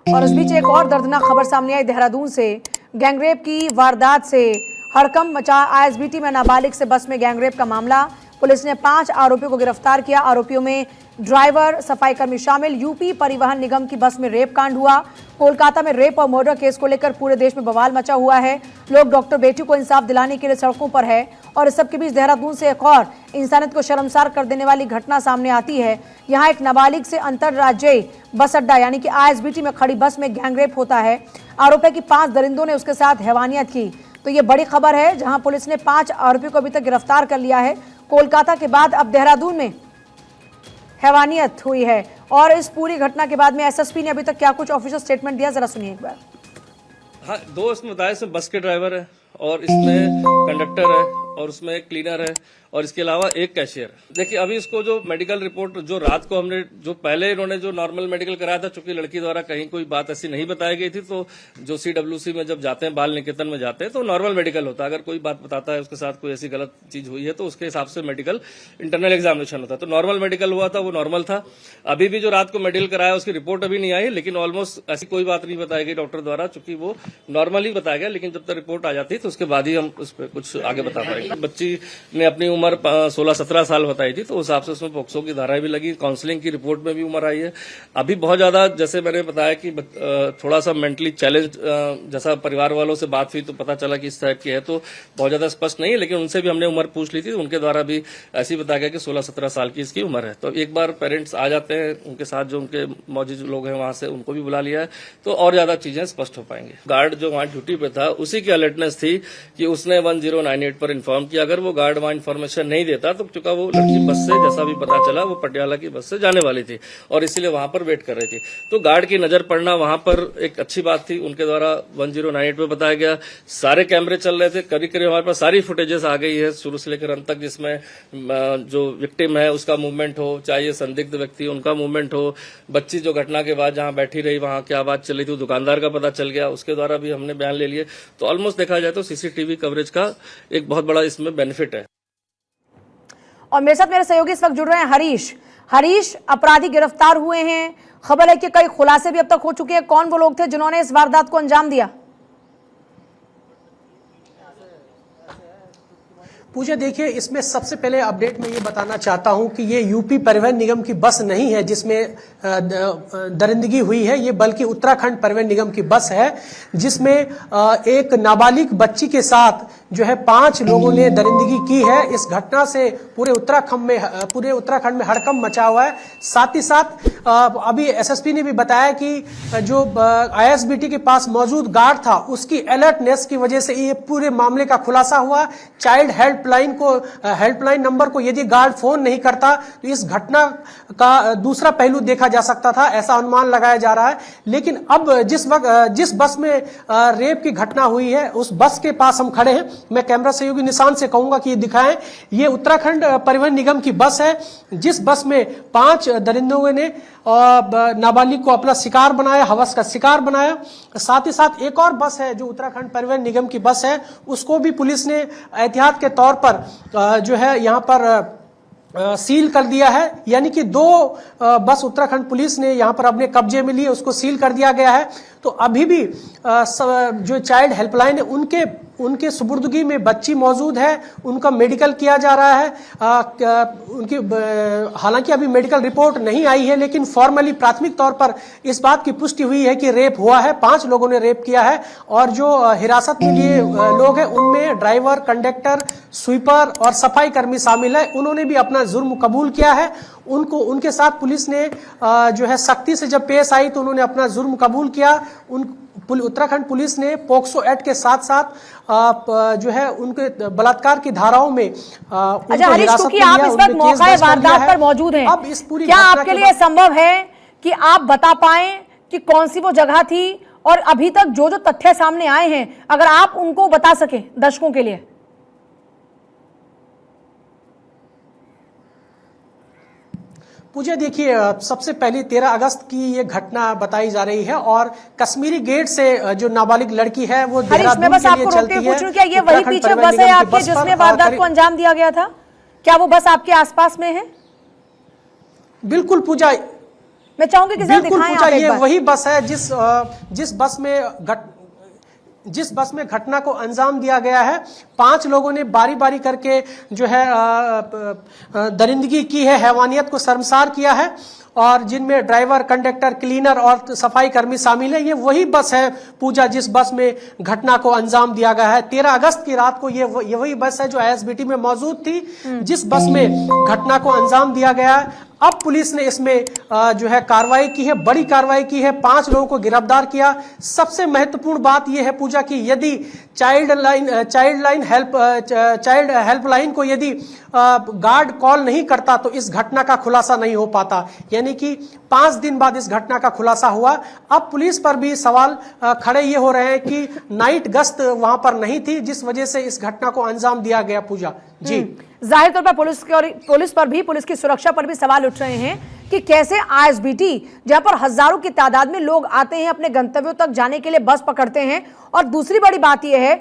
और इस बीच एक और दर्दनाक खबर सामने आई देहरादून से। गैंगरेप की वारदात से हड़कंप मचा। आईएसबीटी में नाबालिग से बस में गैंगरेप का मामला। पुलिस ने 5 आरोपियों को गिरफ्तार किया। आरोपियों में ड्राइवर, सफाईकर्मी शामिल। यूपी परिवहन निगम की बस में रेप कांड हुआ। कोलकाता में रेप और मर्डर केस को लेकर पूरे देश में बवाल मचा हुआ है। लोग डॉक्टर बेटी को इंसाफ दिलाने के लिए सड़कों पर है। और इस सब के बीच देहरादून से एक और इंसानियत को शर्मसार कर देने वाली घटना सामने आती है। यहाँ एक नाबालिग से अंतरराज्यीय बस अड्डा यानी कि आईएसबीटी में खड़ी बस में गैंगरेप होता है। आरोप है कि 5 दरिंदों ने उसके साथ हैवानियत की। तो ये बड़ी खबर है, जहां पुलिस ने 5 आरोपियों को अभी तक गिरफ्तार कर लिया है। कोलकाता के बाद अब देहरादून में हैवानियत हुई है। और इस पूरी घटना के बाद में एसएसपी ने अभी तक क्या कुछ ऑफिशियल स्टेटमेंट दिया, जरा सुनिए एक बार। हाँ, 2 इसमें बताया, इसमें बस के ड्राइवर है और इसमें कंडक्टर है और उसमें एक क्लीनर है और इसके अलावा एक कैशियर। देखिए, अभी इसको जो मेडिकल रिपोर्ट जो रात को हमने जो पहले इन्होंने जो नॉर्मल मेडिकल कराया था, चूंकि लड़की द्वारा कहीं कोई बात ऐसी नहीं बताई गई थी, तो जो सीडब्ल्यूसी में जब जाते हैं, बाल निकेतन में जाते हैं, तो नॉर्मल मेडिकल होता है। अगर कोई बात बताता है उसके साथ कोई ऐसी गलत चीज हुई है तो उसके हिसाब से मेडिकल इंटरनल एग्जामिनेशन होता है। तो नॉर्मल मेडिकल हुआ था, वो नॉर्मल था। अभी भी जो रात को मेडिकल कराया उसकी रिपोर्ट अभी नहीं आई, लेकिन ऑलमोस्ट ऐसी कोई बात नहीं बताई गई डॉक्टर द्वारा, चूंकि वो नॉर्मल ही बताया गया। लेकिन जब तक रिपोर्ट आ जाती है तो उसके बाद ही हम उस पर कुछ आगे बता पाएंगे। बच्ची ने अपनी उम्र 16-17 साल बताई थी, तो उस हिसाब से उसमें पोक्सो की धाराएं भी लगी। काउंसलिंग की रिपोर्ट में भी उम्र आई है। अभी बहुत ज्यादा, जैसे मैंने बताया कि थोड़ा सा मेंटली चैलेंज, जैसा परिवार वालों से बात हुई तो पता चला कि इस टाइप की है, तो बहुत ज्यादा स्पष्ट नहीं है। लेकिन उनसे भी हमने उम्र पूछ ली थी, उनके द्वारा भी ऐसे ही बताया गया कि 16-17 साल की इसकी उम्र है। तो एक बार पेरेंट्स आ जाते हैं, उनके साथ जो उनके मौजूद लोग हैं वहां से, उनको भी बुला लिया है, तो और ज्यादा चीजें स्पष्ट हो पाएंगे। गार्ड जो वहां ड्यूटी पे था, उसी की अलर्टनेस थी कि उसने 1098 पर इन्फॉर्म किया। अगर वो गार्ड वहां इन्फॉर्मेशन नहीं देता तो चूंकि वो लड़की बस से, जैसा भी पता चला, वो पटियाला की बस से जाने वाली थी और इसीलिए वहां पर वेट कर रही थी। तो गार्ड की नजर पड़ना वहां पर एक अच्छी बात थी। उनके द्वारा 1098 पे बताया गया। सारे कैमरे चल रहे थे, करीब करीब हमारे पास सारी फुटेजेस आ गई है शुरू से लेकर अंत तक, जिसमें जो विक्टिम है उसका मूवमेंट हो, चाहे ये संदिग्ध व्यक्ति उनका मूवमेंट हो, बच्ची जो घटना के बाद जहां बैठी रही वहां क्या बात चल रही थी, दुकानदार का पता चल गया, उसके द्वारा भी हमने बयान ले लिए। तो ऑलमोस्ट देखा जाए तो सीसीटीवी कवरेज का एक बहुत बड़ा इसमें बेनिफिट है। और मेरे साथ मेरे सहयोगी इस वक्त जुड़ रहे हैं हरीश। हरीश, अपराधी गिरफ्तार हुए हैं, खबर है कि कई खुलासे भी अब तक हो चुके हैं। कौन वो लोग थे जिन्होंने इस वारदात को अंजाम दिया? पूजा, देखिए, इसमें सबसे पहले अपडेट मैं ये बताना चाहता हूं कि ये यूपी परिवहन निगम की बस नहीं है जिसमें दरिंदगी हुई है, ये बल्कि उत्तराखंड परिवहन निगम की बस है, जिसमें एक नाबालिग बच्ची के साथ जो है 5 लोगों ने दरिंदगी की है। इस घटना से पूरे उत्तराखंड में हड़कंप मचा हुआ है। साथ ही साथ अभी एसएसपी ने भी बताया कि जो आईएसबीटी के पास मौजूद गार्ड था, उसकी अलर्टनेस की वजह से ये पूरे मामले का खुलासा हुआ। चाइल्ड हेल्पलाइन नंबर को यदि गार्ड फोन नहीं करता तो इस घटना का दूसरा पहलू देखा जा सकता था, ऐसा अनुमान लगाया जा रहा है। लेकिन अब जिस बस में रेप की घटना हुई है, उस बस के पास हम खड़े हैं। मैं कैमरा सहयोगी निशान से कहूंगा कि ये दिखाएं। ये उत्तराखंड परिवहन निगम की बस है, जिस बस में 5 दरिंदों ने नाबालिग को अपना शिकार बनाया, हवस का शिकार बनाया। साथ ही साथ एक और बस है जो उत्तराखंड परिवहन निगम की बस है, उसको भी पुलिस ने एहतियात के तौर पर जो है यहाँ पर सील कर दिया है। यानी कि 2 बस उत्तराखंड पुलिस ने यहाँ पर अपने कब्जे में ली, उसको सील कर दिया गया है। तो अभी भी जो चाइल्ड हेल्पलाइन है, उनके सुपुर्दगी में बच्ची मौजूद है, उनका मेडिकल किया जा रहा है। हालांकि अभी मेडिकल रिपोर्ट नहीं आई है, लेकिन फॉर्मली प्राथमिक तौर पर इस बात की पुष्टि हुई है कि रेप हुआ है, 5 लोगों ने रेप किया है। और जो हिरासत में लिए लोग हैं, उनमें ड्राइवर, कंडक्टर, स्वीपर और सफाई कर्मी शामिल है। उन्होंने भी अपना जुर्म कबूल किया है। उनके साथ पुलिस ने जो है सख्ती से जब पेश आई तो उन्होंने अपना जुर्म कबूल किया। उत्तराखंड पुलिस ने पोक्सो एक्ट के साथ साथ जो है उनके बलात्कार की धाराओं में अच्छा हरीश, क्योंकि आप इस वक्त मौका वारदात पर मौजूद हैं, अब इस पूरी क्या आपके लिए संभव है कि आप बता पाएं कि कौन सी वो जगह थी और अभी तक जो तथ्य सामने आए हैं, अगर आप उनको बता सके दर्शकों के लिए? पूजा, देखिए, सबसे पहले 13 अगस्त की ये घटना बताई जा रही है और कश्मीरी गेट से जो नाबालिग लड़की है वो देहरादून के लिए चलती है। क्या ये वही पीछे बस है आपके जिसमें वारदात को अंजाम दिया गया था? क्या वो बस आपके आसपास में है? बिल्कुल पूजा, मैं चाहूंगी कि जरा बिल्कुल दिखाएं पूजा, आप एक ये बार। वही बस है जिस बस में घटना को अंजाम दिया गया है। 5 लोगों ने बारी बारी करके जो है दरिंदगी की है, हैवानियत को शर्मसार किया है, और जिनमें ड्राइवर, कंडक्टर, क्लीनर और सफाई कर्मी शामिल है। ये वही बस है पूजा जिस बस में घटना को अंजाम दिया गया है। 13 अगस्त की रात को ये वही बस है जो आईएसबीटी में मौजूद थी, जिस बस में घटना को अंजाम दिया गया है। अब पुलिस ने इसमें जो है कार्रवाई की है, बड़ी कार्रवाई की है, 5 लोगों को गिरफ्तार किया। सबसे महत्वपूर्ण बात यह है पूजा की यदि चाइल्ड हेल्पलाइन को यदि गार्ड कॉल नहीं करता तो इस घटना का खुलासा नहीं हो पाता। यानी कि 5 दिन बाद इस घटना का खुलासा हुआ। अब पुलिस पर भी सवाल खड़े ये हो रहे हैं कि नाइट गश्त वहां पर नहीं थी, जिस वजह से इस घटना को अंजाम दिया गया। पूजा जी, जाहिर तौर पर पुलिस की सुरक्षा पर भी सवाल उठ रहे हैं कि कैसे आईएसबीटी, जहां पर हजारों की तादाद में लोग आते हैं अपने गंतव्यों तक जाने के लिए बस पकड़ते हैं। और दूसरी बड़ी बात यह है,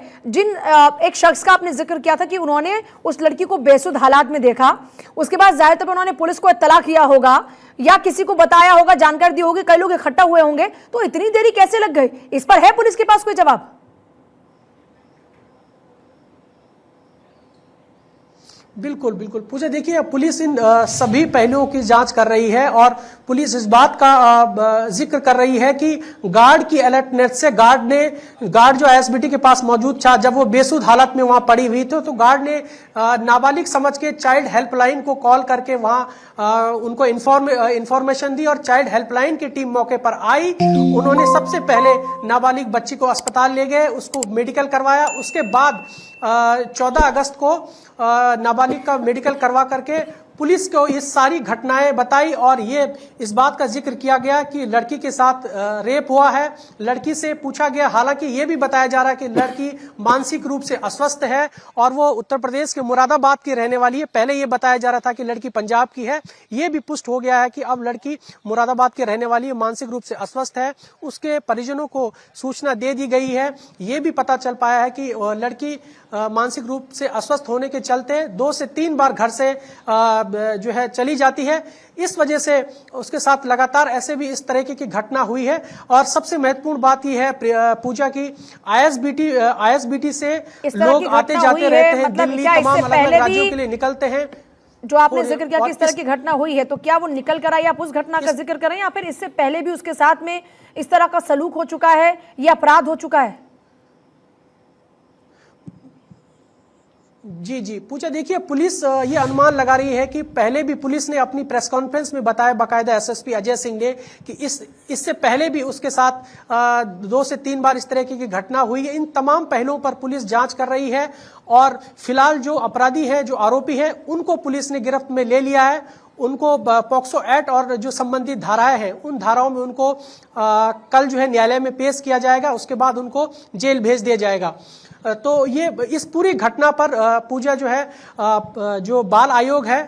एक शख्स का आपने जिक्र किया था कि उन्होंने उस लड़की को बेसुध हालात में देखा, उसके बाद जाहिर तौर पर उन्होंने पुलिस को इत्तला किया होगा या किसी को बताया होगा, जानकारी दी होगी, कई लोग इकट्ठा हुए होंगे, तो इतनी देरी कैसे लग गई? इस पर है पुलिस के पास कोई जवाब? बिल्कुल बिल्कुल पूजा, देखिए पुलिस इन सभी पहलुओं की जांच कर रही है और पुलिस इस बात का जिक्र कर रही है कि गार्ड की अलर्टनेस से गार्ड जो आईएसबीटी के पास मौजूद था, जब वो बेसुध हालत में वहां पड़ी हुई तो गार्ड ने नाबालिग समझ के चाइल्ड हेल्पलाइन को कॉल करके वहां उनको इंफॉर्मेशन दी और चाइल्ड हेल्पलाइन की टीम मौके पर आई। उन्होंने सबसे पहले नाबालिग बच्ची को अस्पताल ले गए, उसको मेडिकल करवाया। उसके बाद 14 अगस्त को नाबालिग का मेडिकल करवा करके पुलिस को ये सारी घटनाएं बताई और ये इस बात का जिक्र किया गया कि लड़की के साथ रेप हुआ है। लड़की से पूछा गया, हालांकि ये भी बताया जा रहा है कि लड़की मानसिक रूप से अस्वस्थ है और वो उत्तर प्रदेश के मुरादाबाद की रहने वाली है। पहले ये बताया जा रहा था कि लड़की पंजाब की है, ये भी पुष्ट हो गया है कि अब लड़की मुरादाबाद की रहने वाली है, मानसिक रूप से अस्वस्थ है। उसके परिजनों को सूचना दे दी गई है। ये भी पता चल पाया है कि लड़की मानसिक रूप से अस्वस्थ होने के चलते 2 से 3 बार घर से जो है चली जाती है। इस वजह से उसके साथ लगातार ऐसे भी इस तरह की घटना हुई है। और सबसे महत्वपूर्ण बात यह है पूजा की आईएसबीटी से लोग आते जाते रहते हैं, मतलब दिल्ली तमाम अलग अलग राज्यों के लिए निकलते हैं। जो आपने जिक्र किया कि इस तरह की घटना हुई है, तो क्या वो निकल कर आई, आप उस घटना का जिक्र करें या फिर इससे पहले भी उसके साथ में इस तरह का सलूक हो चुका है या अपराध हो चुका है? जी पूजा, देखिए पुलिस ये अनुमान लगा रही है कि पहले भी पुलिस ने अपनी प्रेस कॉन्फ्रेंस में बताया, बाकायदा एसएसपी अजय सिंह ने, कि इससे पहले भी उसके साथ 2 से 3 बार इस तरह की घटना हुई है। इन तमाम पहलुओं पर पुलिस जांच कर रही है और फिलहाल जो अपराधी हैं, जो आरोपी हैं, उनको पुलिस ने गिरफ्त में ले लिया है। उनको पॉक्सो एक्ट और जो संबंधित धाराएं हैं, उन धाराओं में उनको कल जो है न्यायालय में पेश किया जाएगा। उसके बाद उनको जेल भेज दिया जाएगा। तो ये इस पूरी घटना पर पूजा जो है जो बाल आयोग है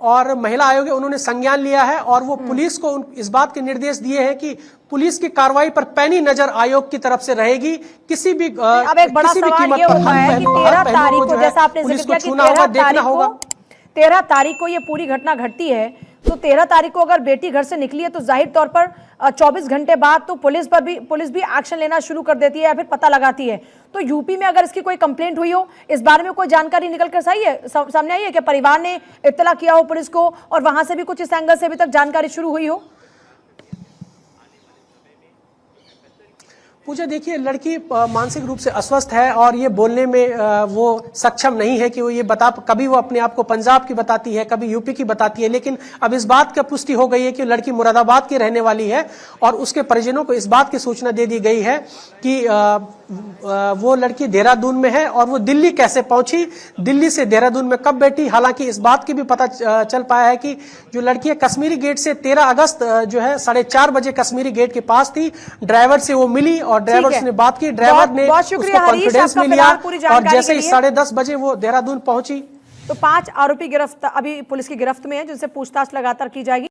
और महिला आयोग है, उन्होंने संज्ञान लिया है और वो पुलिस को इस बात के निर्देश दिए हैं कि पुलिस की कार्रवाई पर पैनी नजर आयोग की तरफ से रहेगी। किसी भी अब एक बड़ा सवाल ये होता है कि 13 तारीख को, जैसा आपने जिक्र किया कि 13 तारीख को ये पूरी घटना घटती है, तो 13 तारीख को अगर बेटी घर से निकली है तो जाहिर तौर पर 24 घंटे बाद तो पुलिस भी एक्शन लेना शुरू कर देती है या फिर पता लगाती है। तो यूपी में अगर इसकी कोई कंप्लेंट हुई हो, इस बारे में कोई जानकारी निकल कर सामने आई है कि परिवार ने इत्तला किया हो पुलिस को और वहां से भी कुछ इस एंगल से अभी तक जानकारी शुरू हुई हो? पूजा, देखिए लड़की मानसिक रूप से अस्वस्थ है और ये बोलने में वो सक्षम नहीं है कि वो ये कभी वो अपने आप को पंजाब की बताती है, कभी यूपी की बताती है। लेकिन अब इस बात की पुष्टि हो गई है कि लड़की मुरादाबाद की रहने वाली है और उसके परिजनों को इस बात की सूचना दे दी गई है कि वो लड़की देहरादून में है और वो दिल्ली कैसे पहुंची, दिल्ली से देहरादून में कब बैठी। हालांकि इस बात की भी पता चल पाया है कि जो लड़की है कश्मीरी गेट से 13 अगस्त जो है 4:30 बजे कश्मीरी गेट के पास थी। ड्राइवर से वो मिली और ड्राइवर से बात की, ड्राइवर ने उसको कॉन्फिडेंस में लिया और जैसे ही 10:30 बजे वो देहरादून पहुंची। तो 5 आरोपी अभी पुलिस की गिरफ्त में है, जिनसे पूछताछ लगातार की जाएगी।